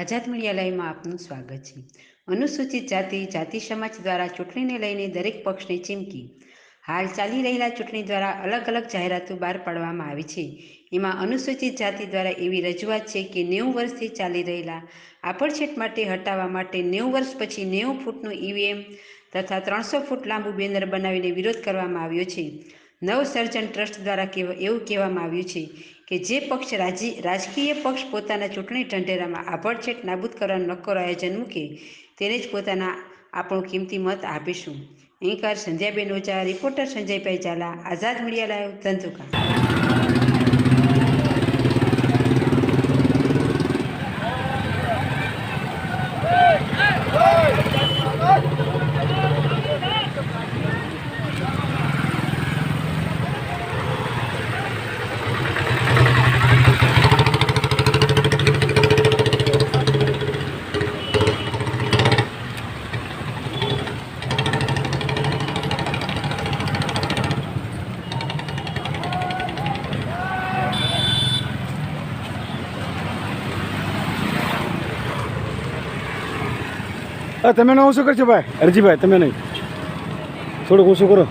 આઝાદ media લાઈવમાં આપનું સ્વાગત છે। અનુસૂચિત જાતિ સમાજ દ્વારા ચૂંટણીને લઈને દરેક પક્ષને ચીમકી। હાલ ચાલી રહેલા ચૂંટણી દ્વારા અલગ અલગ જાહેરાતો બહાર પાડવામાં આવી છે। એમાં અનુસૂચિત જાતિ દ્વારા એવી રજૂઆત છે કે 90 વર્ષથી ચાલી રહેલા આભડછેટ માટે હટાવવા માટે 90 વર્ષ પછી 90 ફૂટનું ઈવીએમ તથા 300 ફૂટ લાંબુ બેનર બનાવીને વિરોધ કરવામાં આવ્યો છે। નવસર્જન ટ્રસ્ટ દ્વારા એવું કહેવામાં આવ્યું છે કે જે પક્ષ રાજકીય પક્ષ પોતાના ચૂંટણી ઢંઢેરામાં આભડછેટ નાબૂદ કરવાનું નક્કોર આયોજન મૂકે તેને જ આપણો કિંમતી મત આપીશું। એન્કર સંધ્યાબેન ઓઝા, રિપોર્ટર સંજયભાઈ ઝાલા, આઝાદ મીડિયા લાઈવ, ધંધુકા। તમે ઓછું કરશો ભાઈ, અરજીભાઈ તમે નહીં, થોડુંક ઓછું કરો।